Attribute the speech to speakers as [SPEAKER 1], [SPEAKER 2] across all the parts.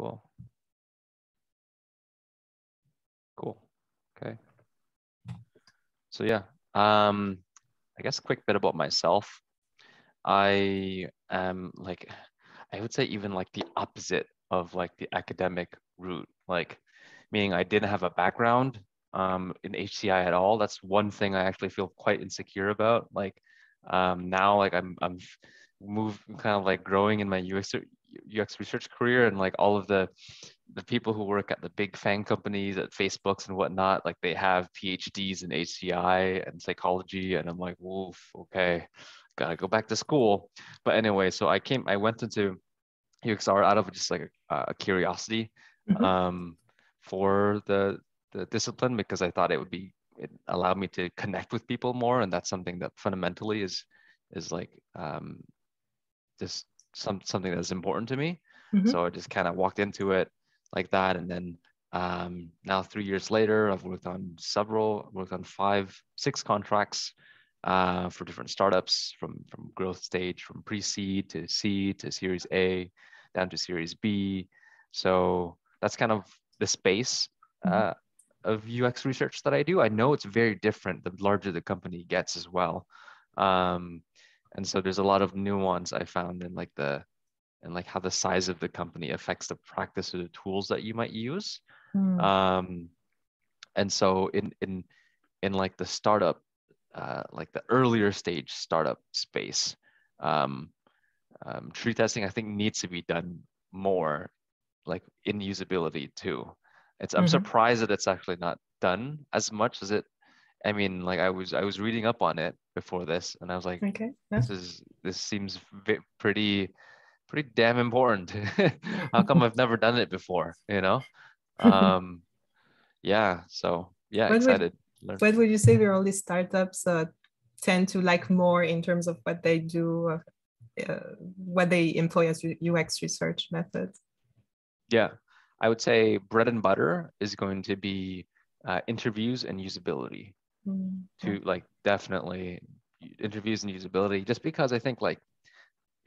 [SPEAKER 1] Cool. Cool. Okay. So yeah, I guess a quick bit about myself. I am like, I would say even like the opposite of like the academic route, like meaning I didn't have a background in HCI at all. That's one thing I actually feel quite insecure about. Like now, like I'm moved kind of like growing in my UX research career, and like all of the people who work at the big FANG companies at Facebooks and whatnot, like they have PhDs in HCI and psychology, and I'm like, woof, okay, gotta go back to school. But anyway, so I went into UXR out of just like a curiosity for the discipline, because I thought it allowed me to connect with people more, and that's something that fundamentally is like just something that's important to me. So I just kind of walked into it like that, and then now 3 years later, I've worked on 5, 6 contracts for different startups from growth stage, from pre-seed to seed to Series A, down to Series B. So that's kind of the space of UX research that I do. I know it's very different the larger the company gets as well. And so there's a lot of nuance I found in like how the size of the company affects the practice or the tools that you might use. And so in like the startup, like the earlier stage startup space, tree testing I think needs to be done more, like in usability too. I'm surprised that it's actually not done as much as it. I mean, like I was reading up on it before this, and I was like,
[SPEAKER 2] okay, yeah.
[SPEAKER 1] this seems pretty damn important. How come I've never done it before? You know? Yeah. So yeah, excited.
[SPEAKER 2] What would you say were all these startups tend to like more in terms of what they do, what they employ as UX research methods?
[SPEAKER 1] Yeah, I would say bread and butter is going to be interviews and usability. To like definitely interviews and usability, just because I think like,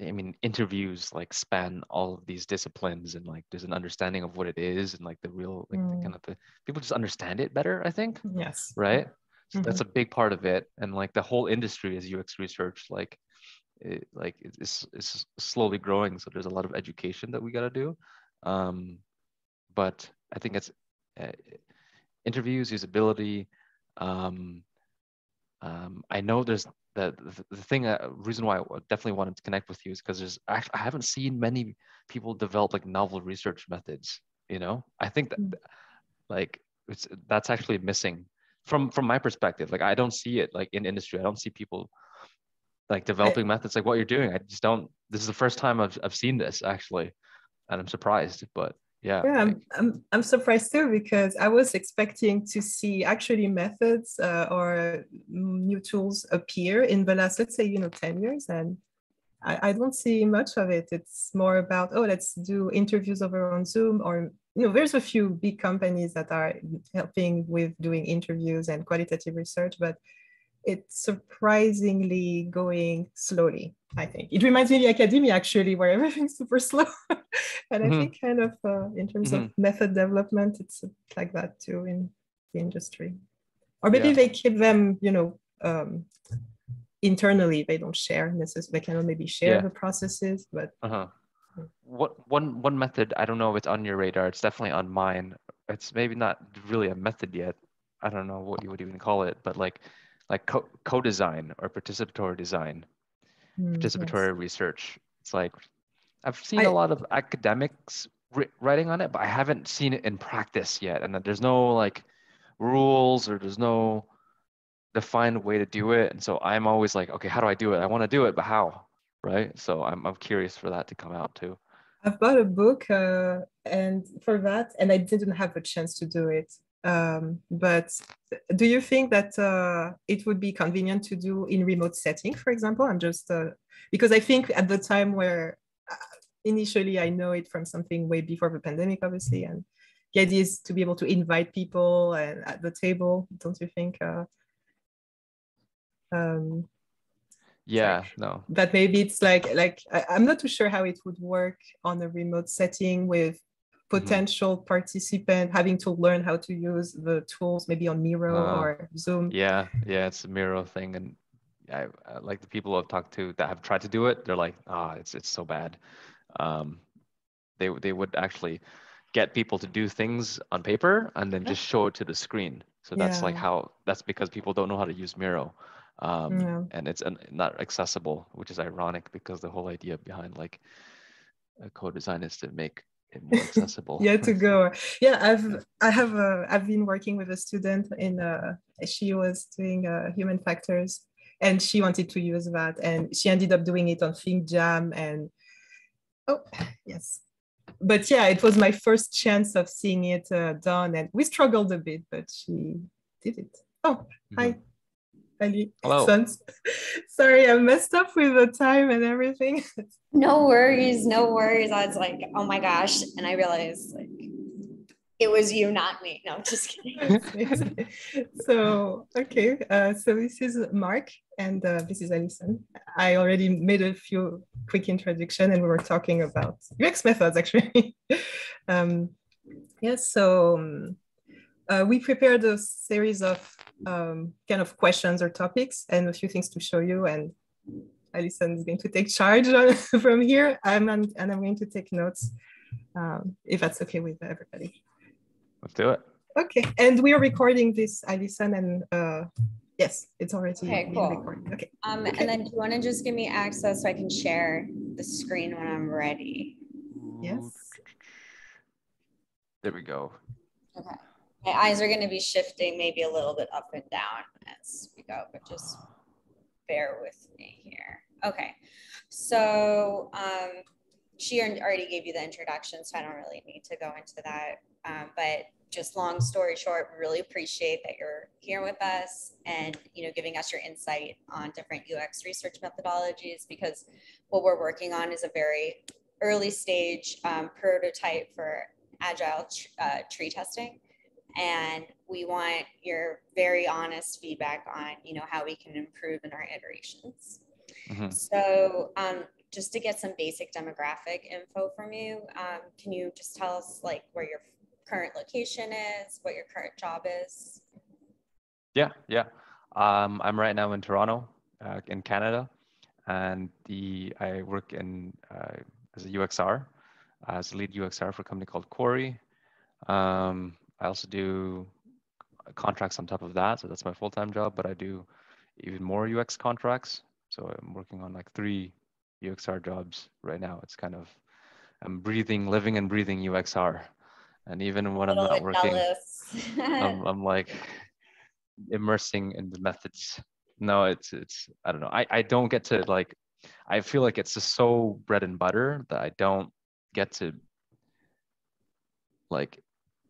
[SPEAKER 1] I mean, interviews like span all of these disciplines, and like there's an understanding of what it is, and like the real like the kind of the people just understand it better, I think.
[SPEAKER 2] Yes.
[SPEAKER 1] Right. So that's a big part of it, and like the whole industry is UX research, like it's slowly growing. So there's a lot of education that we got to do, but I think it's interviews, usability. I know there's the thing, reason why I definitely wanted to connect with you is because I haven't seen many people develop like novel research methods. You know, I think that like that's actually missing from my perspective. Like I don't see it like in industry. I don't see people like developing methods like what you're doing. I just don't. This is the first time I've seen this actually, and I'm surprised. But yeah, like,
[SPEAKER 2] I'm surprised too, because I was expecting to see actually methods or new tools appear in the last, let's say, 10 years, and I don't see much of it. It's more about, oh, let's do interviews over on Zoom, or there's a few big companies that are helping with doing interviews and qualitative research, but it's surprisingly going slowly. I think it reminds me of academia actually, where everything's super slow. And I think kind of in terms of method development, it's like that too in the industry. Or maybe they keep them, internally. They don't share necessarily. They cannot maybe share the processes, but.
[SPEAKER 1] What one method, I don't know if it's on your radar. It's definitely on mine. It's maybe not really a method yet. I don't know what you would even call it, but like co-design or participatory design, participatory research. It's like I've seen a lot of academics writing on it, but I haven't seen it in practice yet. And there's no like rules, or there's no defined way to do it. And so I'm always like, okay, how do I do it? I want to do it, but how? Right? So I'm curious for that to come out too.
[SPEAKER 2] I've bought a book and for that, and I didn't have a chance to do it. But do you think that it would be convenient to do in remote setting, for example? I'm just because I think at the time where initially I know it from something way before the pandemic, obviously, and the idea is to be able to invite people and at the table. Don't you think?
[SPEAKER 1] Yeah,
[SPEAKER 2] like,
[SPEAKER 1] no.
[SPEAKER 2] that maybe it's like I'm not too sure how it would work on a remote setting with potential participant having to learn how to use the tools, maybe on Miro or Zoom.
[SPEAKER 1] Yeah, it's a Miro thing, and I like the people I've talked to that have tried to do it. They're like, it's so bad. They would actually get people to do things on paper and then just show it to the screen. So that's like that's because people don't know how to use Miro. And it's not accessible, which is ironic because the whole idea behind like a co-design is to make it more accessible.
[SPEAKER 2] To go. I've been working with a student in she was doing human factors, and she wanted to use that, and she ended up doing it on ThinkJam, and yes. But yeah, it was my first chance of seeing it done, and we struggled a bit, but she did it. Hi. Ali.
[SPEAKER 1] Hello.
[SPEAKER 2] Sorry, I messed up with the time and everything.
[SPEAKER 3] No worries. I was like, oh my gosh. And I realized like it was you, not me. No, I'm just kidding.
[SPEAKER 2] So, okay. So this is Mark and this is Alison. I already made a few quick introduction and we were talking about UX methods actually. We prepared a series of kind of questions or topics and a few things to show you, and Alison is going to take charge from here, and I'm going to take notes if that's okay with everybody.
[SPEAKER 1] Let's do it.
[SPEAKER 2] Okay, and we are recording this, Alison, and yes, it's already
[SPEAKER 3] cool.
[SPEAKER 2] recorded. Okay.
[SPEAKER 3] And then do you want to just give me access so I can share the screen when I'm ready?
[SPEAKER 2] Yes.
[SPEAKER 1] There we go.
[SPEAKER 3] Okay. My eyes are going to be shifting maybe a little bit up and down as we go, but just bear with me here. Okay. So she already gave you the introduction, so I don't really need to go into that. But just long story short, we really appreciate that you're here with us and, giving us your insight on different UX research methodologies, because what we're working on is a very early stage prototype for agile tree testing. And we want your very honest feedback on, how we can improve in our iterations. So just to get some basic demographic info from you, can you just tell us like where your current location is, what your current job is?
[SPEAKER 1] Yeah. I'm right now in Toronto, in Canada, and I work in as a UXR, as a lead UXR for a company called Quarry. I also do contracts on top of that, so that's my full-time job, but I do even more UX contracts. So I'm working on like 3 UXR jobs right now. It's kind of, I'm living and breathing UXR. And even when I'm not working, I'm like immersing in the methods. No, it's I don't know. I don't get to like, I feel like it's just so bread and butter that I don't get to like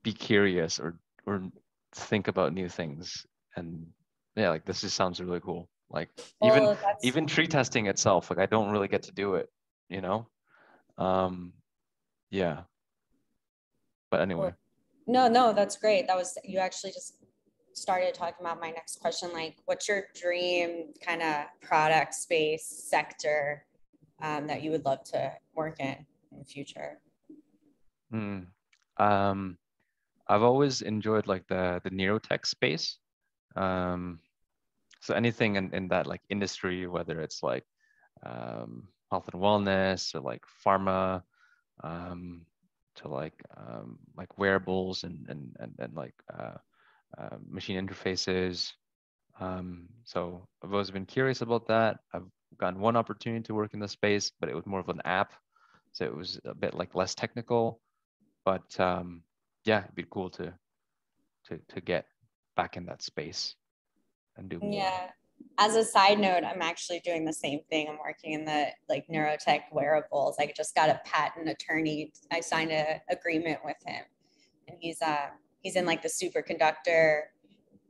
[SPEAKER 1] be curious or think about new things. And yeah, like this just sounds really cool. Like even tree testing itself, like I don't really get to do it, yeah. But anyway.
[SPEAKER 3] No, that's great. You actually just started talking about my next question. Like, what's your dream kind of product space sector that you would love to work in the future?
[SPEAKER 1] I've always enjoyed like the neurotech space. So anything in that like industry, whether it's like health and wellness or like pharma, to like wearables and like machine interfaces. So I've always been curious about that. I've gotten one opportunity to work in the space, but it was more of an app, so it was a bit like less technical. But yeah, it'd be cool to get back in that space and do more.
[SPEAKER 3] Yeah. As a side note, I'm actually doing the same thing. I'm working in the like neurotech wearables. I just got a patent attorney. I signed an agreement with him, and he's in like the superconductor,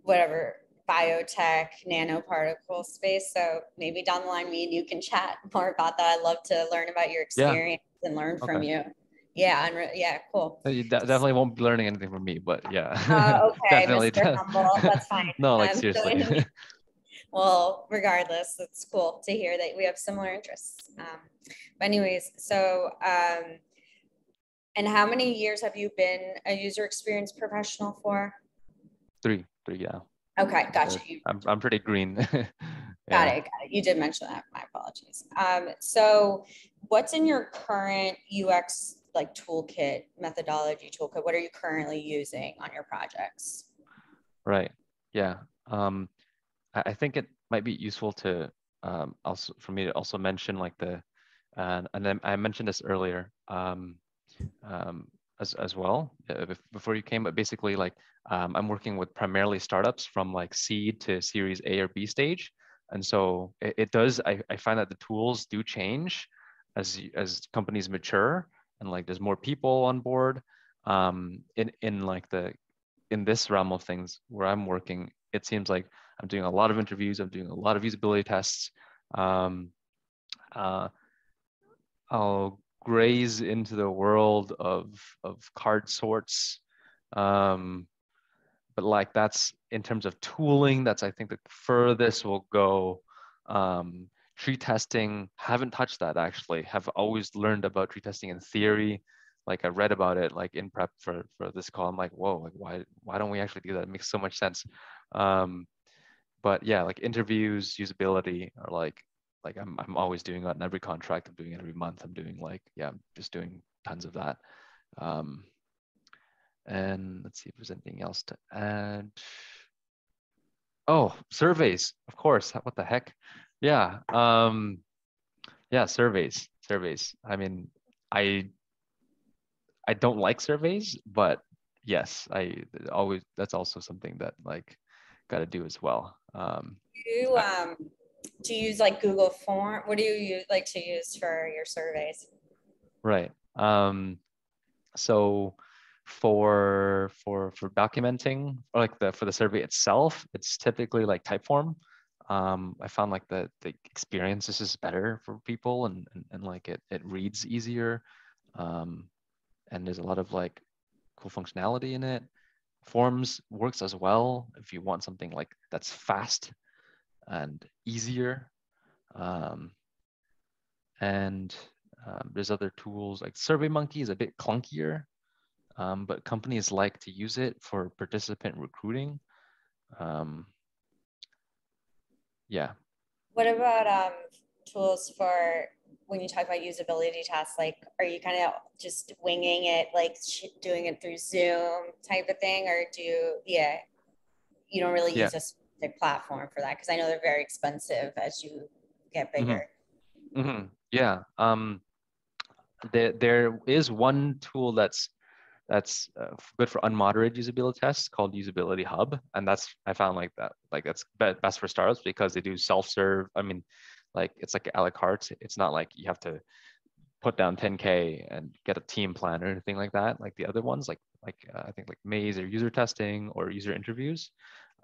[SPEAKER 3] whatever, biotech, nanoparticle space. So maybe down the line, me and you can chat more about that. I'd love to learn about your experience and learn from you. Yeah, yeah, cool.
[SPEAKER 1] You definitely won't be learning anything from me, but yeah.
[SPEAKER 3] Okay, Mr. Humble, that's fine.
[SPEAKER 1] No, like seriously.
[SPEAKER 3] Well, regardless, it's cool to hear that we have similar interests. But anyways, so And how many years have you been a user experience professional for?
[SPEAKER 1] Three, yeah.
[SPEAKER 3] Okay, gotcha.
[SPEAKER 1] I'm pretty green.
[SPEAKER 3] Got
[SPEAKER 1] Yeah.
[SPEAKER 3] it. You did mention that. My apologies. So what's in your current UX like toolkit, methodology toolkit? What are you currently using on your projects?
[SPEAKER 1] Right. Yeah. I think it might be useful to also for me to also mention like and then I mentioned this earlier as well before you came, but basically like I'm working with primarily startups from like seed to series A or B stage. And so it does, I find that the tools do change as companies mature and like there's more people on board. In like in this realm of things where I'm working, it seems like I'm doing a lot of interviews, I'm doing a lot of usability tests. Uh, I'll graze into the world of card sorts. But like that's in terms of tooling, that's I think the furthest we'll go. Tree testing, haven't touched that actually. Have always learned about tree testing in theory. Like I read about it like in prep for this call. I'm like, whoa, like why don't we actually do that? It makes so much sense. But yeah, like interviews, usability are like I'm always doing that in every contract. I'm doing it every month. I'm doing like, yeah, I'm just doing tons of that. And let's see if there's anything else to add. Oh, surveys, of course. What the heck? Yeah. Yeah, surveys. I mean, I don't like surveys, but yes, that's also something that like got to do as well.
[SPEAKER 3] You do you use like Google Form? What do you like to use for your surveys?
[SPEAKER 1] Right. So for documenting or like for the survey itself, it's typically like Typeform. I found like the experience is just better for people and like it reads easier. And there's a lot of like cool functionality in it. Forms works as well if you want something like that's fast and easier. Um, and there's other tools like SurveyMonkey is a bit clunkier, but companies like to use it for participant recruiting. Yeah.
[SPEAKER 3] What about tools for when you talk about usability tests? Like, are you kind of just winging it, like doing it through Zoom type of thing, or you don't really
[SPEAKER 1] Yeah.
[SPEAKER 3] use a specific platform for that? Because I know they're very expensive as you get bigger.
[SPEAKER 1] Yeah. There is one tool that's good for unmoderated usability tests called Usability Hub, and I found like that's best for startups because they do self-serve. I mean, like it's like a la carte. It's not like you have to put down 10K and get a team plan or anything like that. Like the other ones, I think like Maze or user testing or user interviews.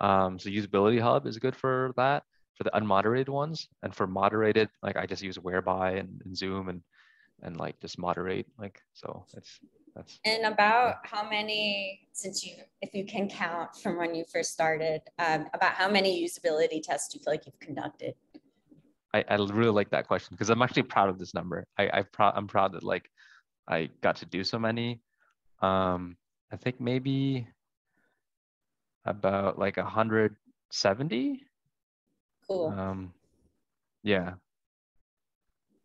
[SPEAKER 1] So Usability Hub is good for that, for the unmoderated ones, and for moderated, like I just use Whereby and Zoom and like just moderate. Like so, that's.
[SPEAKER 3] And about how many, if you can count from when you first started, about how many usability tests do you feel like you've conducted?
[SPEAKER 1] I really like that question because I'm actually proud of this number. I'm proud that like I got to do so many. I think maybe about like 170.
[SPEAKER 3] Cool.
[SPEAKER 1] Yeah.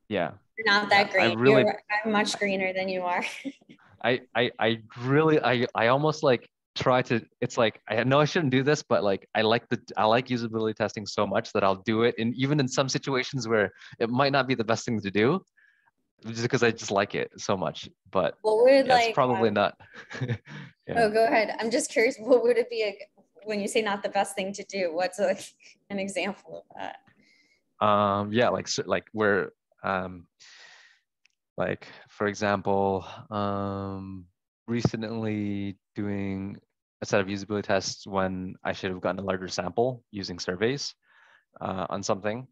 [SPEAKER 3] You're not that green. You're much greener than you are.
[SPEAKER 1] I almost like try to, it's like I know I shouldn't do this, but like I like usability testing so much that I'll do it, and even in some situations where it might not be the best thing to do, just because I just like it so much. But it's probably not.
[SPEAKER 3] Yeah. Oh, go ahead. I'm just curious, what would it be when you say not the best thing to do? What's an example of that?
[SPEAKER 1] Yeah, like where like for example, recently doing a set of usability tests when I should have gotten a larger sample using surveys on something.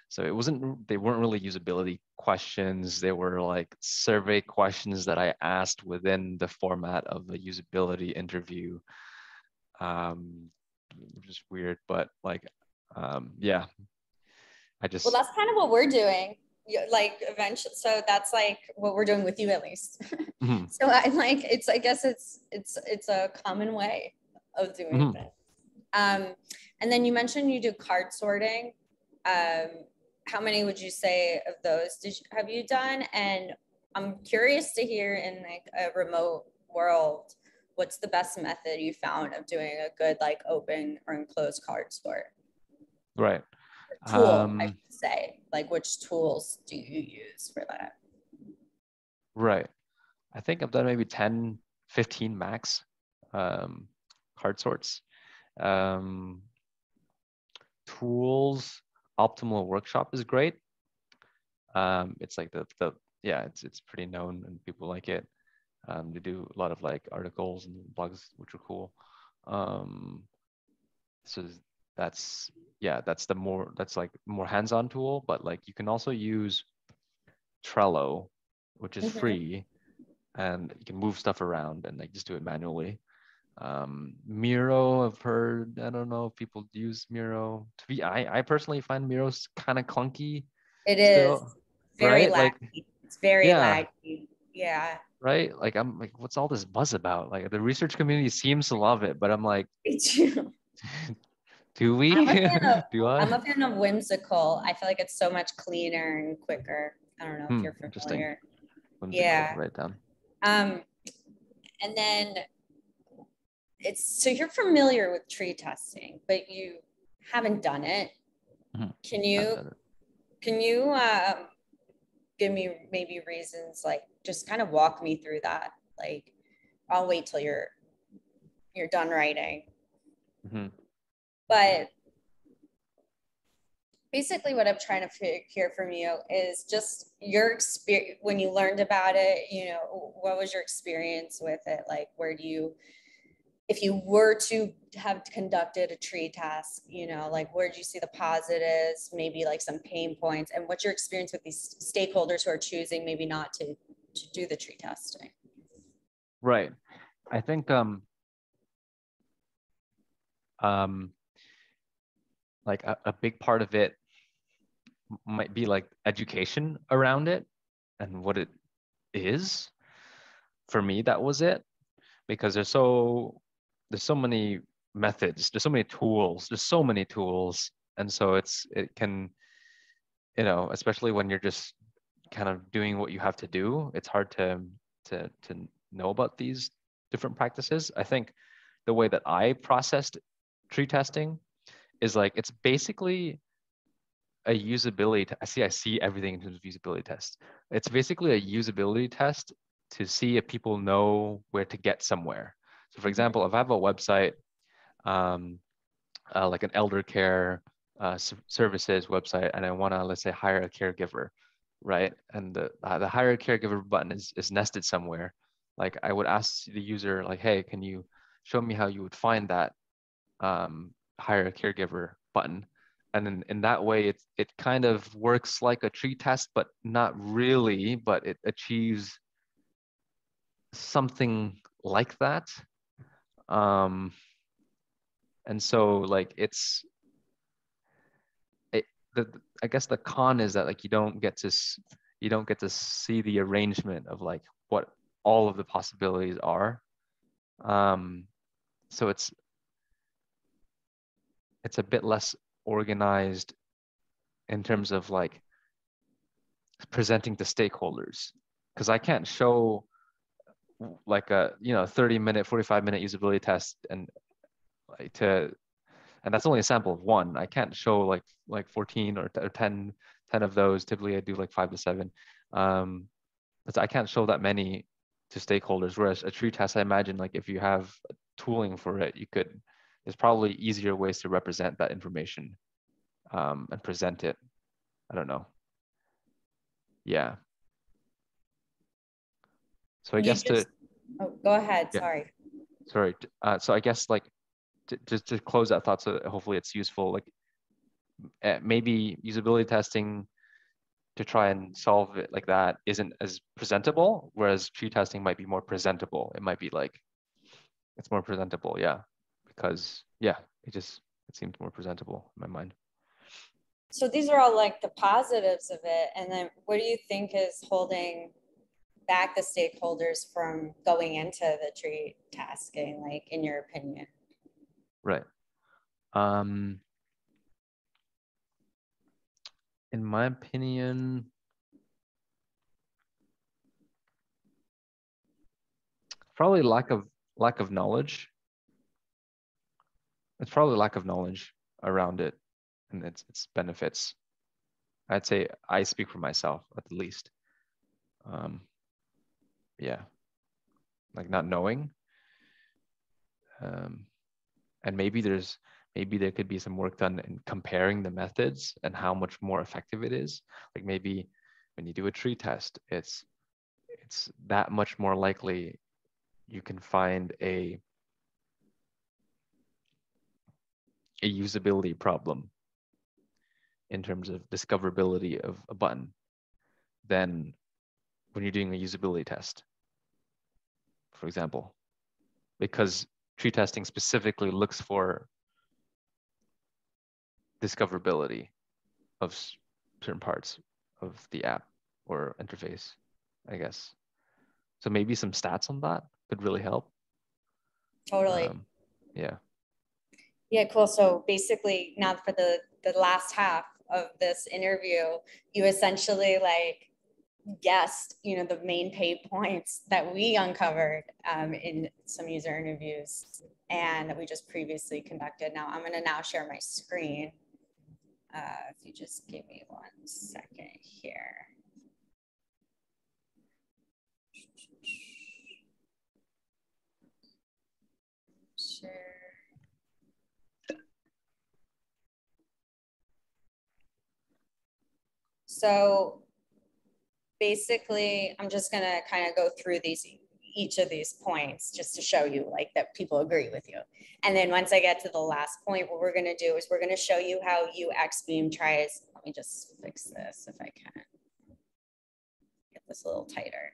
[SPEAKER 1] So they weren't really usability questions. They were like survey questions that I asked within the format of a usability interview. Which is weird, but like, yeah,
[SPEAKER 3] well, that's kind of what we're doing. like eventually, so that's like what we're doing with you at least.
[SPEAKER 1] Mhm.
[SPEAKER 3] So I like, it's, I guess it's a common way of doing
[SPEAKER 1] Mhm.
[SPEAKER 3] things. And then you mentioned you do card sorting. How many would you say of those have you done? And I'm curious to hear, in like a remote world, what's the best method you found of doing a good like open or enclosed card sort?
[SPEAKER 1] Right.
[SPEAKER 3] Tool, I should say. Like, which tools do you use for that?
[SPEAKER 1] Right. I think I've done maybe 10, 15 max card sorts. Um, tools, Optimal Workshop is great. It's like the yeah, it's pretty known and people like it. They do a lot of like articles and blogs, which are cool. So that's yeah, that's like more hands-on tool, but like you can also use Trello, which is
[SPEAKER 3] Mhm.
[SPEAKER 1] free, and you can move stuff around and like just do it manually. Miro, I've heard, I don't know if people use Miro. I personally find Miro's kind of clunky
[SPEAKER 3] It is
[SPEAKER 1] still,
[SPEAKER 3] very
[SPEAKER 1] right? Like,
[SPEAKER 3] laggy. It's very
[SPEAKER 1] yeah,
[SPEAKER 3] laggy. Yeah.
[SPEAKER 1] right? Like I'm like, what's all this buzz about? Like the research community seems to love it, but I'm like,
[SPEAKER 3] Me too.
[SPEAKER 1] do we?
[SPEAKER 3] I'm a fan of
[SPEAKER 1] Do
[SPEAKER 3] I'm
[SPEAKER 1] I?
[SPEAKER 3] a fan of whimsical. I feel like it's so much cleaner and quicker. I don't know if you're
[SPEAKER 1] Interesting.
[SPEAKER 3] familiar.
[SPEAKER 1] Whimsical,
[SPEAKER 3] Yeah.
[SPEAKER 1] write it down.
[SPEAKER 3] Um, and then it's, so you're familiar with tree testing, but you haven't done it.
[SPEAKER 1] Mhm.
[SPEAKER 3] Can
[SPEAKER 1] Haven't
[SPEAKER 3] you
[SPEAKER 1] done it.
[SPEAKER 3] can you give me maybe reasons, like just kind of walk me through that? Like, I'll wait till you're done writing.
[SPEAKER 1] Mhm.
[SPEAKER 3] But basically what I'm trying to hear from you is just your experience when you learned about it. You know, what was your experience with it? Like, where do you, if you were to have conducted a tree task, you know, like where did you see the positives, maybe like some pain points, and what's your experience with these stakeholders who are choosing maybe not to do the tree testing?
[SPEAKER 1] Right. I think um like a big part of it might be like education around it and what it is. For me, that was it, because there's so many methods, there's so many tools, and so it can, you know, especially when you're just kind of doing what you have to do, it's hard to know about these different practices. I think the way that I processed tree testing is like it's basically a usability I see everything in terms of usability tests. It's basically a usability test to see if people know where to get somewhere. So for
[SPEAKER 3] Mhm.
[SPEAKER 1] example, if I have a website, like an elder care services website, and I want to, let's say, hire a caregiver, right? And the hire a caregiver button is nested somewhere. Like I would ask the user, like, hey, can you show me how you would find that hire a caregiver button? And then in that way, it kind of works like a tree test, but not really, but it achieves something like that. Um, and so like it, I guess the con is that like you don't get to see the arrangement of like what all of the possibilities are. Um, so it's a bit less organized in terms of like presenting to stakeholders, because I can't show like a 30-minute 45-minute usability test and like to and that's only a sample of one. I can't show like 14 or 10 of those. Typically I do like 5 to 7. I can't show that many to stakeholders, whereas a tree test, I imagine, like if you have tooling for it, there's probably easier ways to represent that information and present it. I don't know. Yeah. So I
[SPEAKER 3] You
[SPEAKER 1] guess to
[SPEAKER 3] just, oh, go ahead.
[SPEAKER 1] yeah,
[SPEAKER 3] Sorry.
[SPEAKER 1] sorry. So I guess like just to close that thought, so hopefully it's useful. Like maybe usability testing to try and solve it like that isn't as presentable, whereas tree testing might be more presentable. It might be like it's more presentable, yeah, because yeah, it seems more presentable in my mind.
[SPEAKER 3] So these are all like the positives of it. And then what do you think is holding back the stakeholders from going into the tree tasking, like in your opinion?
[SPEAKER 1] Right. In my opinion, probably lack of knowledge. It's probably lack of knowledge around it and its benefits. I'd say I speak for myself at the least. Yeah, like not knowing. And maybe there could be some work done in comparing the methods and how much more effective it is. Like maybe when you do a tree test, it's that much more likely you can find a usability problem in terms of discoverability of a button than when you're doing a usability test, for example, because tree testing specifically looks for discoverability of certain parts of the app or interface, I guess. So maybe some stats on that could really help.
[SPEAKER 3] Totally.
[SPEAKER 1] Yeah.
[SPEAKER 3] Yeah, cool. So basically now for the last half of this interview, you essentially like guessed, you know, the main pain points that we uncovered in some user interviews and that we just previously conducted. Now I'm gonna now share my screen. If you just give me 1 second here. Share. So basically, I'm just gonna kind of go through each of these points just to show you like that people agree with you. And then once I get to the last point, what we're gonna do is we're gonna show you how UXBeam tries, let me just fix this if I can. Get this a little tighter.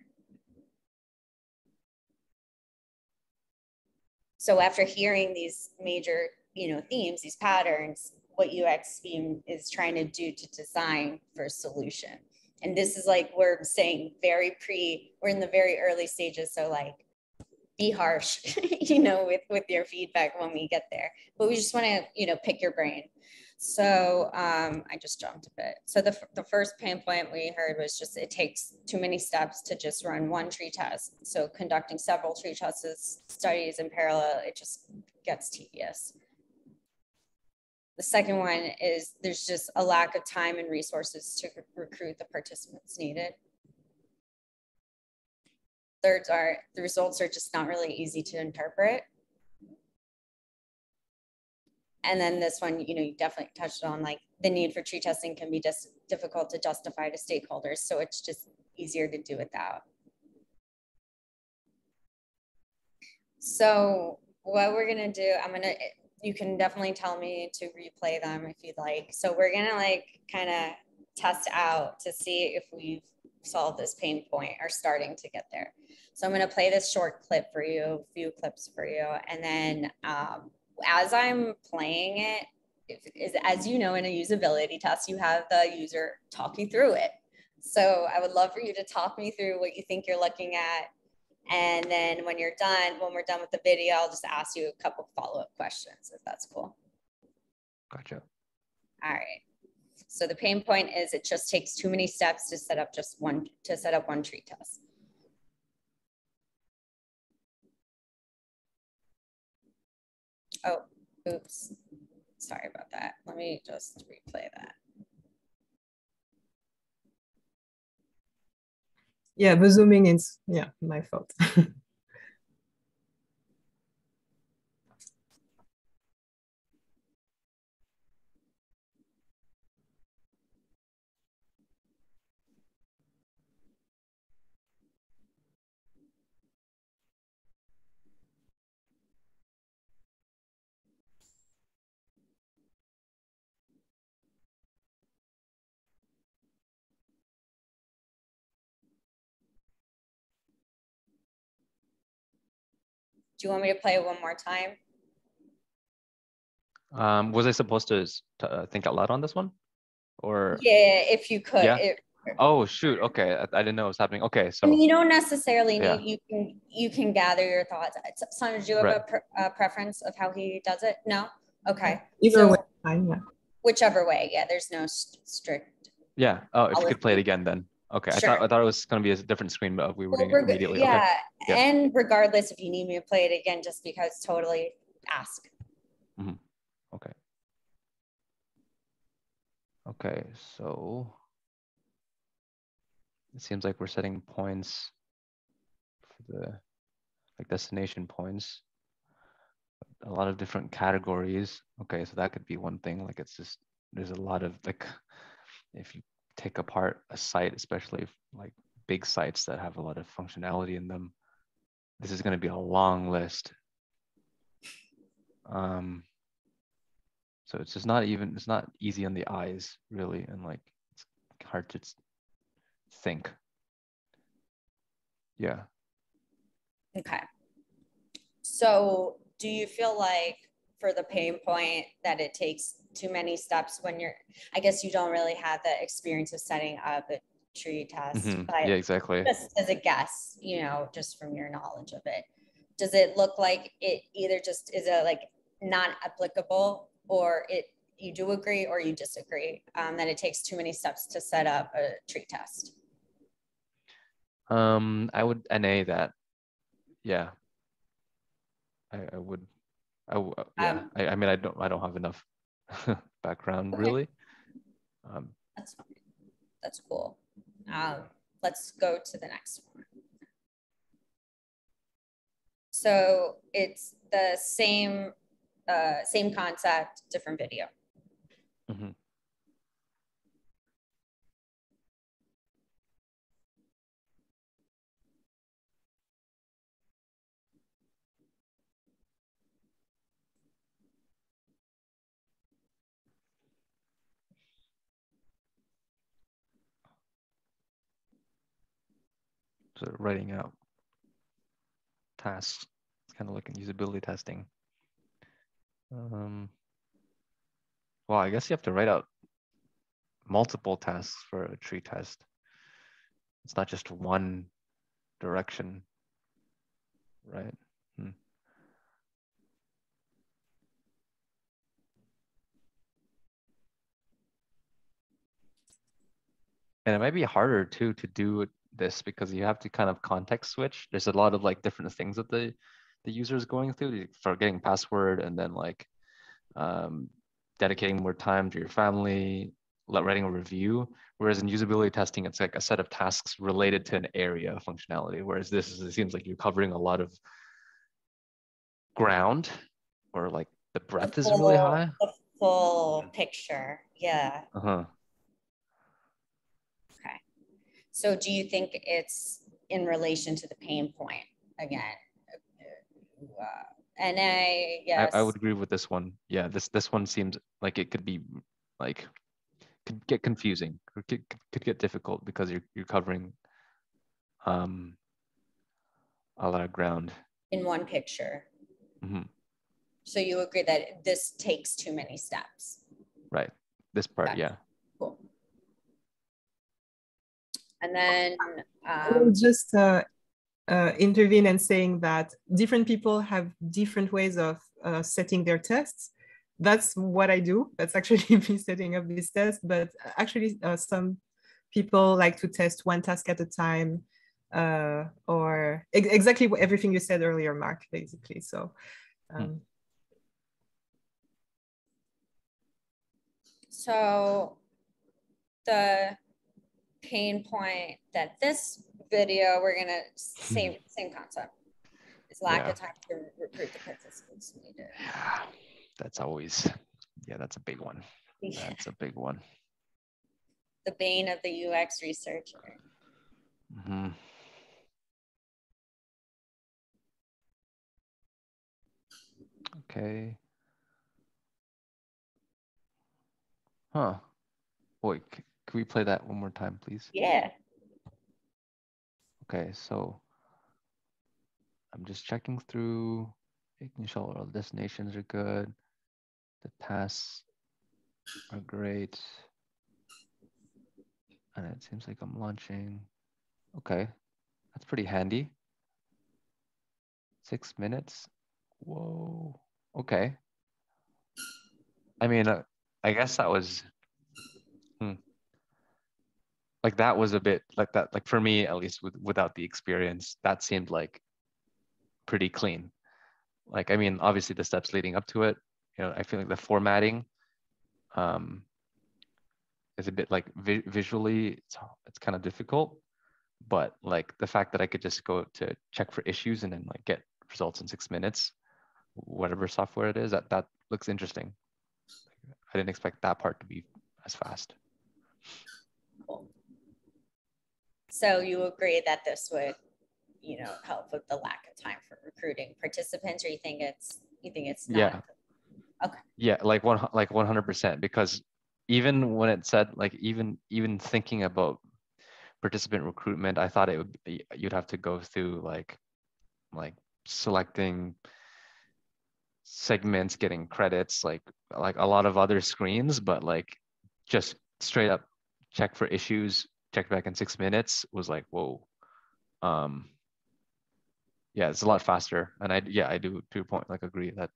[SPEAKER 3] So after hearing these major, you know, themes, these patterns, what UXBeam is trying to do to design for a solution. And this is like, we're saying we're in the very early stages. So like, be harsh, you know, with your feedback when we get there. But we just want to, you know, pick your brain. So I just jumped a bit. So the first pain point we heard was just it takes too many steps to just run one tree test. So conducting several tree tests studies in parallel, it just gets tedious. The second one is there's just a lack of time and resources to recruit the participants needed. Thirds are the results are just not really easy to interpret. And then this one, you know, you definitely touched on like the need for tree testing can be just difficult to justify to stakeholders. So it's just easier to do without. So what we're gonna do, you can definitely tell me to replay them if you'd like. So we're gonna like kind of test out to see if we've solved this pain point or starting to get there. So I'm gonna play this short clip for you, a few clips for you. And then as I'm playing it, as you know, in a usability test, you have the user talk you through it. So I would love for you to talk me through what you think you're looking at. And then when we're done with the video, I'll just ask you a couple follow-up questions, if that's cool.
[SPEAKER 1] Gotcha.
[SPEAKER 3] All right. So the pain point is it just takes too many steps to set up one tree test. Oh, oops. Sorry about that. Let me just replay that.
[SPEAKER 2] Yeah, the zooming is, yeah, my fault.
[SPEAKER 3] Do you want me to play it one more time?
[SPEAKER 1] Was I supposed to think out loud on this one? or
[SPEAKER 3] Yeah, if you could.
[SPEAKER 1] yeah. Oh shoot. Okay, I didn't know it was happening. Okay, so
[SPEAKER 3] I mean, you don't necessarily
[SPEAKER 1] yeah.
[SPEAKER 3] need. You can gather your thoughts. Sandra, do you have
[SPEAKER 1] Right.
[SPEAKER 3] a preference of how he does it? No. Okay.
[SPEAKER 2] Either way,
[SPEAKER 3] So
[SPEAKER 2] fine. Yeah.
[SPEAKER 3] whichever way. Yeah. There's no strict.
[SPEAKER 1] Yeah. Oh, if you could play it
[SPEAKER 3] policy.
[SPEAKER 1] again, then okay.
[SPEAKER 3] Sure.
[SPEAKER 1] I thought it was going to be a different screen, but we were
[SPEAKER 3] Well,
[SPEAKER 1] doing it immediately. Okay.
[SPEAKER 3] yeah.
[SPEAKER 1] Yeah.
[SPEAKER 3] And regardless, if you need me to play it again, just because, totally ask.
[SPEAKER 1] Mm-hmm. Okay. Okay. So it seems like we're setting points for the like destination points. A lot of different categories. Okay, so that could be one thing. Like it's just there's a lot of like if you take apart a site, especially like big sites that have a lot of functionality in them, this is going to be a long list. So it's just not even, it's not easy on the eyes really, and like it's hard to think. Yeah.
[SPEAKER 3] Okay. So do you feel like for the pain point that it takes too many steps when you're, I guess you don't really have the experience of setting up a tree test,
[SPEAKER 1] Mm-hmm.
[SPEAKER 3] but
[SPEAKER 1] Yeah, exactly.
[SPEAKER 3] just as a guess, just from your knowledge of it, does it look like it either just is a like not applicable, or you do agree or you disagree that it takes too many steps to set up a tree test?
[SPEAKER 1] I would NA that. Yeah. I would. Yeah. I mean, I don't have enough background
[SPEAKER 3] Okay.
[SPEAKER 1] really.
[SPEAKER 3] That's fine. That's cool. Let's go to the next one. So it's the same concept, different video.
[SPEAKER 1] Mm-hmm. So writing out tasks, it's kind of like in usability testing. Well, I guess you have to write out multiple tasks for a tree test. It's not just one direction, right? And it might be harder too to do this because you have to kind of context switch. There's a lot of like different things that the user is going through, forgetting password, and then like dedicating more time to your family, writing a review. Whereas in usability testing, it's like a set of tasks related to an area of functionality. Whereas it seems like you're covering a lot of ground, or like the breadth is really high.
[SPEAKER 3] The full picture. Yeah.
[SPEAKER 1] Uh-huh.
[SPEAKER 3] Okay. So do you think it's in relation to the pain point again? Yes.
[SPEAKER 1] I would agree with this one. Yeah, this one seems like it could be like could get confusing or could get difficult because you're covering a lot of ground
[SPEAKER 3] in one picture.
[SPEAKER 1] Mm-hmm.
[SPEAKER 3] So you agree that this takes too many steps?
[SPEAKER 1] Right. This part,
[SPEAKER 3] okay.
[SPEAKER 1] Yeah.
[SPEAKER 3] Cool. And then
[SPEAKER 2] I will just intervene and saying that different people have different ways of setting their tests. That's what I do. That's actually me setting up this test. But actually, some people like to test one task at a time, or exactly everything you said earlier, Mark, basically. So.
[SPEAKER 3] So the pain point that this video, we're gonna same concept. Is lack of time to recruit the participants needed.
[SPEAKER 1] Yeah, that's always, that's a big one. Yeah. That's a big one.
[SPEAKER 3] The bane of the UX researcher.
[SPEAKER 1] Mm-hmm. Okay. Huh. Wait, can we play that one more time, please?
[SPEAKER 3] Yeah.
[SPEAKER 1] Okay, so I'm just checking through, making sure all the destinations are good. The tasks are great. And it seems like I'm launching. Okay, that's pretty handy. 6 minutes. Whoa. Okay. I mean, I guess that was like that was a bit like that. Like for me, at least, without the experience, that seemed like pretty clean. Like, I mean, obviously the steps leading up to it, you know, I feel like the formatting um, is a bit like visually, it's kind of difficult. But like the fact that I could just go to check for issues and then like get results in 6 minutes, whatever software it is, that looks interesting. I didn't expect that part to be as fast.
[SPEAKER 3] Cool. So you agree that this would, help with the lack of time for recruiting participants, or you think it's not?
[SPEAKER 1] Yeah.
[SPEAKER 3] Okay.
[SPEAKER 1] Yeah, like 100%, because even when it said like even thinking about participant recruitment, I thought it would be, you'd have to go through like selecting segments, getting credits, like a lot of other screens, but like just straight up check for issues, check back in 6 minutes was like, whoa. Yeah, it's a lot faster. And I do to your point, like agree that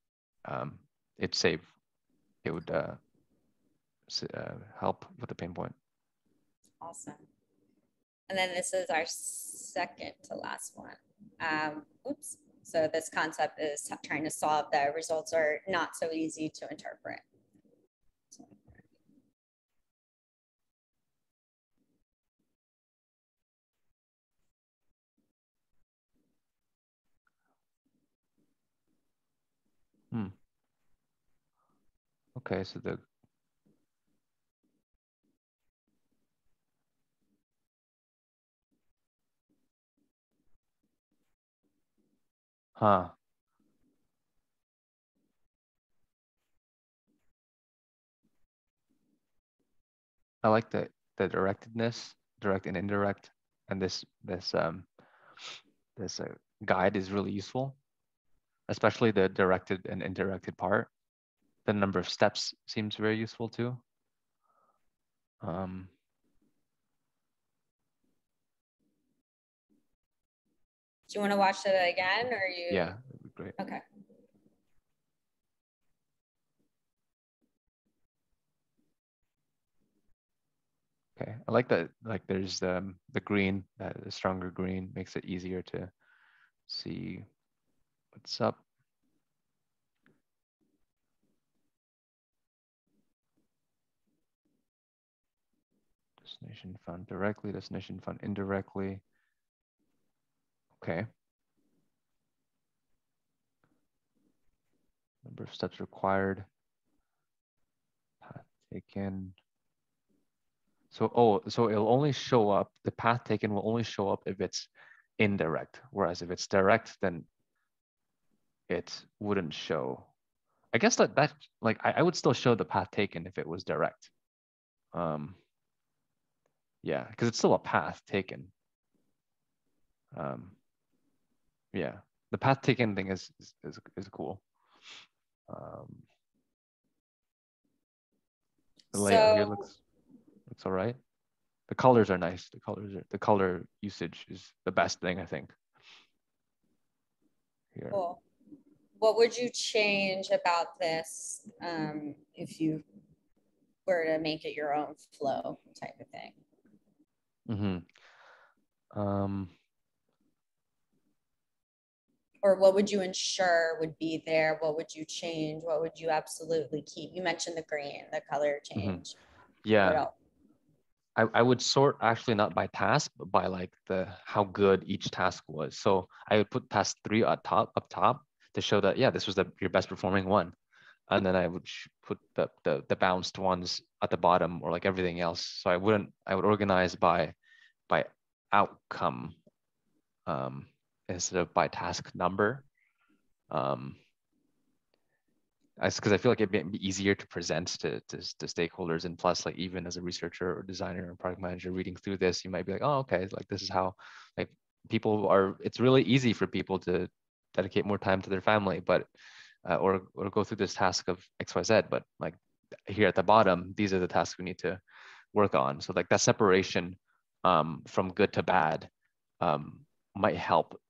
[SPEAKER 1] it would help with the pain point.
[SPEAKER 3] Awesome. And then this is our second to last one. Oops. So this concept is trying to solve that results are not so easy to interpret.
[SPEAKER 1] Okay, so I like the directedness, direct and indirect, and this guide is really useful, especially the directed and indirected part. The number of steps seems very useful too.
[SPEAKER 3] Do you want to watch it again, or you?
[SPEAKER 1] Yeah, that'd be great.
[SPEAKER 3] Okay.
[SPEAKER 1] Okay, I like that. Like, there's the green, the stronger green makes it easier to see what's up. Destination found directly, destination found indirectly. Okay. Number of steps required. Path taken. So, so it'll only show up, the path taken will only show up if it's indirect. Whereas if it's direct, then it wouldn't show. I guess that like, I would still show the path taken if it was direct. Yeah, because it's still a path taken. Yeah, the path taken thing is cool. The layout here looks all right. The colors are nice. The color usage is the best thing, I think. Here.
[SPEAKER 3] Cool. What would you change about this if you were to make it your own flow type of thing? Or what would you ensure would be there? What would you change? What would you absolutely keep? You mentioned the green, the color change.
[SPEAKER 1] Yeah.
[SPEAKER 3] What else?
[SPEAKER 1] I would sort actually not by task, but by like how good each task was. So I would put task 3 up top to show that, yeah, this was your best performing one. And then I would put the bounced ones at the bottom, or like everything else. So I would organize by outcome instead of by task number. Because I feel like it'd be easier to present to stakeholders, and plus, like, even as a researcher or designer or product manager reading through this, you might be like, oh, okay, like this is how, like, it's really easy for people to dedicate more time to their family, but or go through this task of XYZ, but like here at the bottom, these are the tasks we need to work on. So like that separation from good to bad might help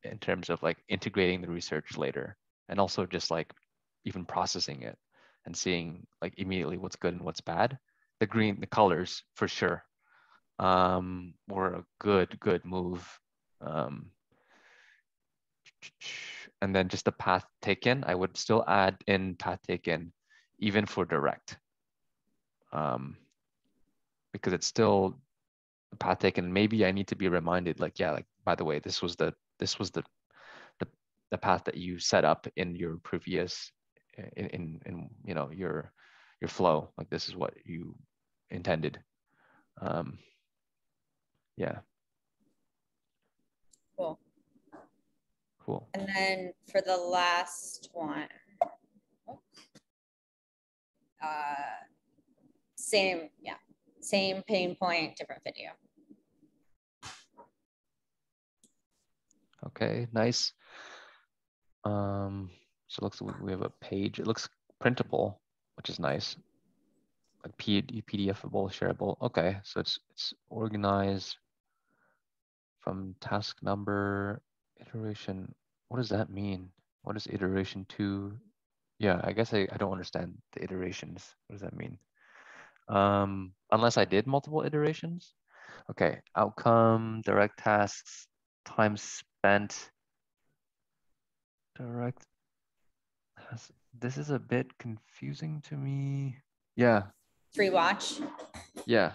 [SPEAKER 1] in terms of like integrating the research later, and also just like even processing it and seeing like immediately what's good and what's bad. The colors for sure were a good move. And then just the path taken, I would still add in path taken even for direct, because it's still the path taken. Maybe I need to be reminded, like, yeah, like, by the way, this was the path that you set up in your previous in you know your flow. Like, this is what you intended. Yeah. Cool.
[SPEAKER 3] And then for the last one, same pain point, different video.
[SPEAKER 1] Okay, nice. So it looks like we have a page. It looks printable, which is nice. Like PDFable, shareable. Okay, so it's organized from task number, iteration. What does that mean? What is iteration 2? Yeah, I guess I don't understand the iterations. What does that mean? Unless I did multiple iterations. Okay, outcome, direct tasks, time spent, direct. This is a bit confusing to me. Yeah.
[SPEAKER 3] Rewatch.
[SPEAKER 1] Yeah.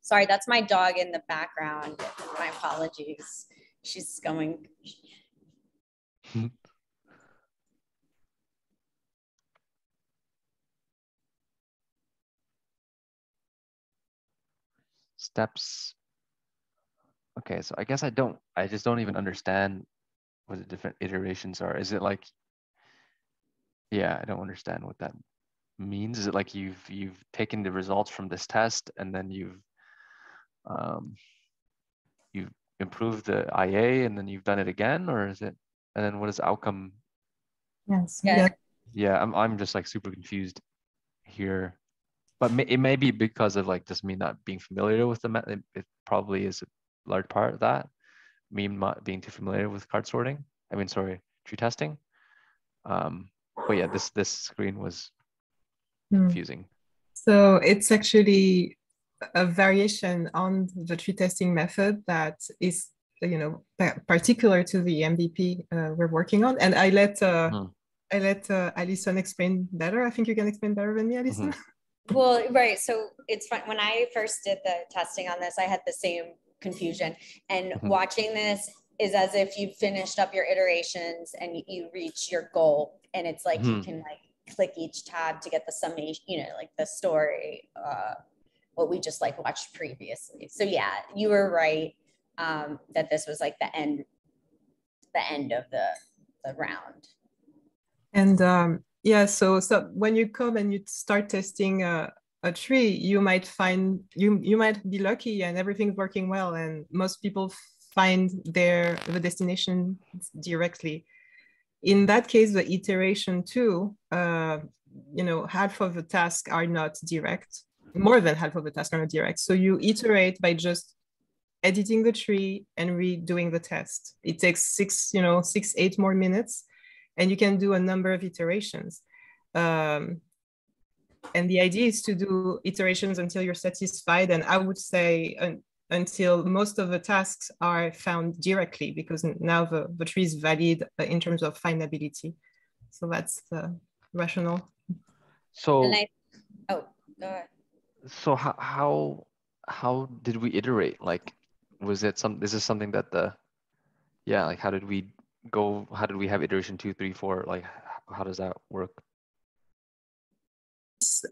[SPEAKER 3] Sorry, that's my dog in the background. My apologies. She's going.
[SPEAKER 1] Steps. Okay, so I guess I just don't even understand what the different iterations are. Is it like, yeah, I don't understand what that means. Is it like you've taken the results from this test and then you've improved the IA and then you've done it again, or is it, and then what is the outcome?
[SPEAKER 2] Yes.
[SPEAKER 3] Yeah.
[SPEAKER 1] Yeah, I'm just like super confused here, but it may be because of like just me not being familiar with the method. It probably is a large part of that. Me not being too familiar with card sorting. I mean, sorry, tree testing. But yeah, this screen was confusing.
[SPEAKER 2] So it's actually a variation on the tree testing method that is, you know, particular to the MVP we're working on. And I let Alison explain better. I think you can explain better than me, Alison.
[SPEAKER 3] Well, right. So it's fun. When I first did the testing on this, I had the same confusion. And watching this is as if you finished up your iterations and you reach your goal. And it's like you can like click each tab to get the summation, you know, like the story, what we just like watched previously. So yeah, you were right, that this was like the end of the round.
[SPEAKER 2] And yeah, so when you come and you start testing a tree, you might find you might be lucky and everything's working well, and most people find the destination directly. In that case, the iteration 2, you know, half of the tasks are not direct. More than half of the tasks are not direct. So you iterate by just editing the tree and redoing the test. It takes 6-8 more minutes, and you can do a number of iterations. And the idea is to do iterations until you're satisfied. And I would say until most of the tasks are found directly, because now the tree is valid in terms of findability. So that's the rationale.
[SPEAKER 1] So,
[SPEAKER 3] go ahead.
[SPEAKER 1] So how did we iterate? Like, was it this is something that like, how did we go? How did we have iteration 2, 3, 4? Like, how does that work?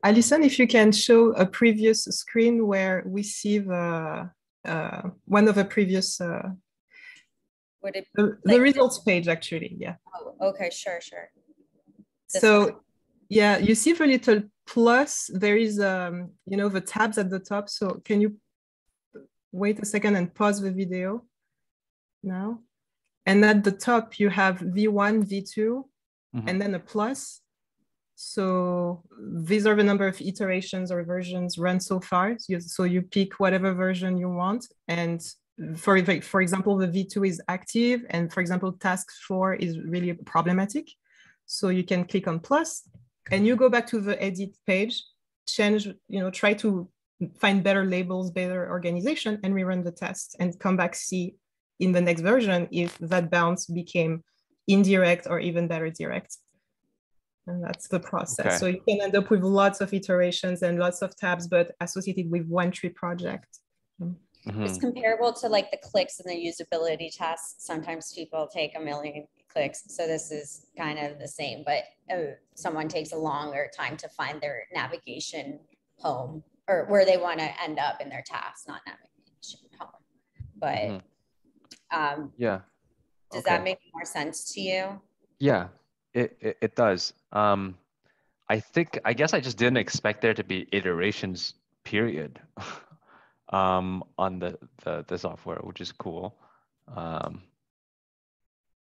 [SPEAKER 2] Alison, if you can show a previous screen where we see the one of the previous the results page, actually. Yeah.
[SPEAKER 3] Oh, okay, sure.
[SPEAKER 2] So yeah, you see the little plus. There is you know, the tabs at the top. So can you wait a second and pause the video now? And at the top you have V1, V2, and then a plus. So these are the number of iterations or versions run so far. So you pick whatever version you want. And for example, the V2 is active. And for example, task 4 is really problematic. So you can click on plus and you go back to the edit page, change, try to find better labels, better organization, and rerun the test and come back, see in the next version if that bounce became indirect or even better direct. And that's the process.
[SPEAKER 1] Okay.
[SPEAKER 2] So you can end up with lots of iterations and lots of tabs, but associated with one tree project.
[SPEAKER 3] It's comparable to like the clicks and the usability tests. Sometimes people take a million clicks. So this is kind of the same, but someone takes a longer time to find their navigation home or where they want to end up in their task, not navigation home. But
[SPEAKER 1] yeah.
[SPEAKER 3] Does that make more sense to you?
[SPEAKER 1] Yeah, it does. I guess I just didn't expect there to be iterations, period, on the software, which is cool.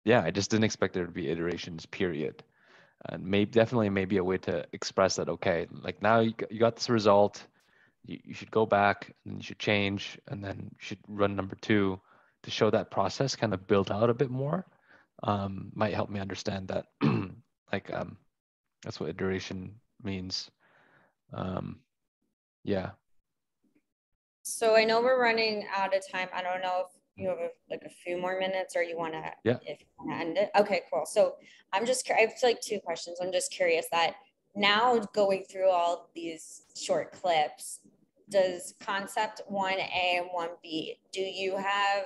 [SPEAKER 1] Yeah, I just didn't expect there to be iterations, period. And definitely maybe a way to express that, okay, like now you got this result, you should go back and you should change, and then you should run number 2 to show that process kind of built out a bit more. Might help me understand that, like, that's what iteration means. Yeah.
[SPEAKER 3] So I know we're running out of time. I don't know if you have like a few more minutes or you want to, if you want to end it. Okay, cool. So I have like 2 questions. I'm just curious that now going through all these short clips, does concept 1A and 1B, do you have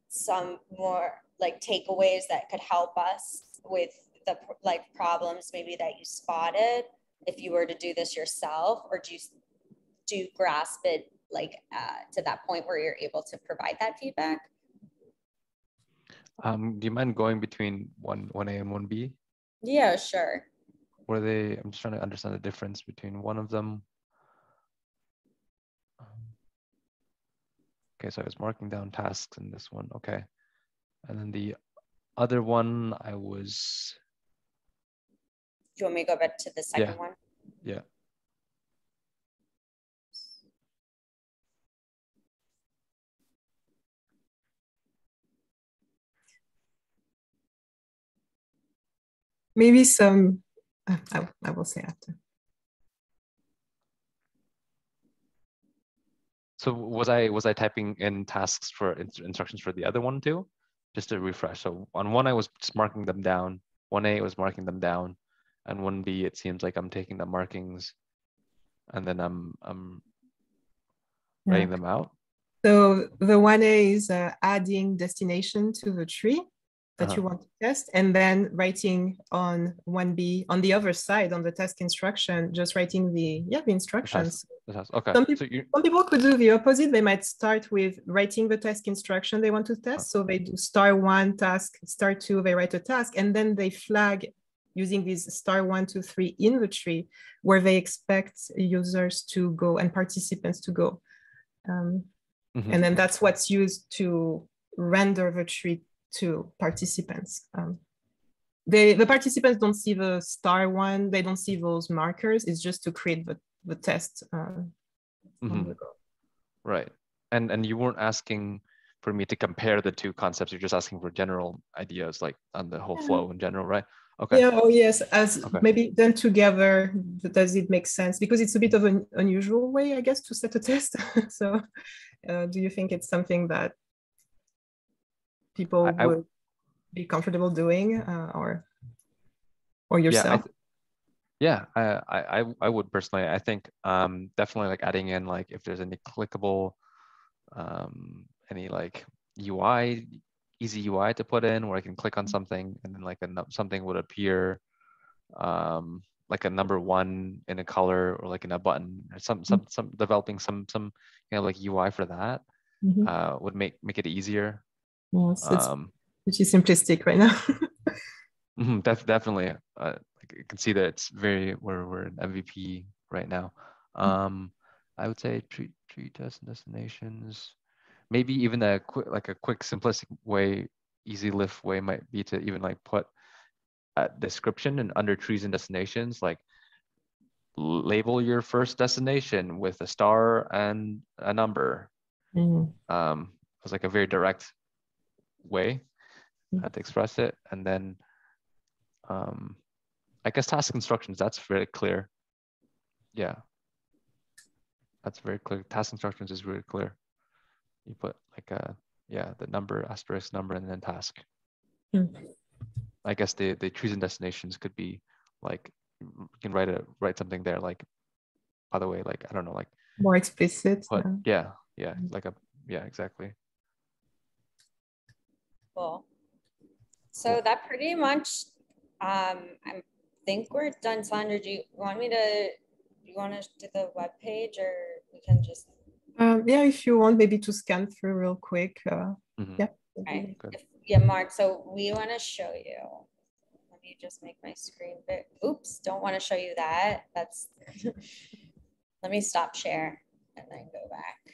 [SPEAKER 3] some more like takeaways that could help us with the like problems maybe that you spotted if you were to do this yourself, or do you grasp it like to that point where you're able to provide that feedback?
[SPEAKER 1] Do you mind going between 1A and 1B?
[SPEAKER 3] Yeah, sure.
[SPEAKER 1] I'm just trying to understand the difference between one of them. Okay, so I was marking down tasks in this one. Okay. And then the other one, I was.
[SPEAKER 3] Do you want me to go back to the second one?
[SPEAKER 1] Yeah.
[SPEAKER 2] Maybe some, I will say after.
[SPEAKER 1] So was I typing in tasks for instructions for the other one too? Just to refresh. So on 1, I was just marking them down. 1A was marking them down, and 1B, it seems like I'm taking the markings, and then I'm writing them out.
[SPEAKER 2] So the 1A is adding destination to the tree that you want to test, and then writing on 1B on the other side on the task instruction, just writing the instructions.
[SPEAKER 1] Okay.
[SPEAKER 2] Some people could do the opposite. They might start with writing the task instruction they want to test. So they do *1 task, *2, they write a task, and then they flag using these *1, 2, 3 in the tree where they expect users to go and participants to go. And then that's what's used to render the tree to participants. The participants don't see the *1, they don't see those markers. It's just to create the test.
[SPEAKER 1] Right. And you weren't asking for me to compare the 2 concepts. You're just asking for general ideas, like on the whole flow in general, right? Okay.
[SPEAKER 2] Yeah. Oh, yes. Maybe then together, does it make sense? Because it's a bit of an unusual way, I guess, to set a test. So, do you think it's something that people would be comfortable doing, or yourself?
[SPEAKER 1] I would personally. I think definitely like adding in like if there's any clickable, any like UI, easy UI to put in where I can click on something and then like something would appear, like a number 1 in a color or like in a button, or some developing some like UI for that would make it easier.
[SPEAKER 2] Yes, it's pretty simplistic right now.
[SPEAKER 1] Definitely. I can see that it's we're in MVP right now. I would say tree test and destinations. Maybe even a quick simplistic way, easy lift way might be to even like put description, and under trees and destinations, like label your first destination with a star and a number. It was like a very direct way to express it. And then I guess task instructions, that's very clear. Yeah, that's very clear. Task instructions is really clear. You put like the number, asterisk number, and then task. I guess the trees and destinations could be like, you can write something there, like, by the way, like, I don't know, like
[SPEAKER 2] more explicit.
[SPEAKER 1] put, yeah, like exactly.
[SPEAKER 3] Cool. So that pretty much, I think we're done. Sandra, do you want to do the web page, or we can just?
[SPEAKER 2] Yeah, if you want maybe to scan through real quick. Yeah.
[SPEAKER 3] Right. Yeah, Mark. So we want to show you. Let me just make my screen big. Oops, don't want to show you that. That's. Let me stop share and then go back.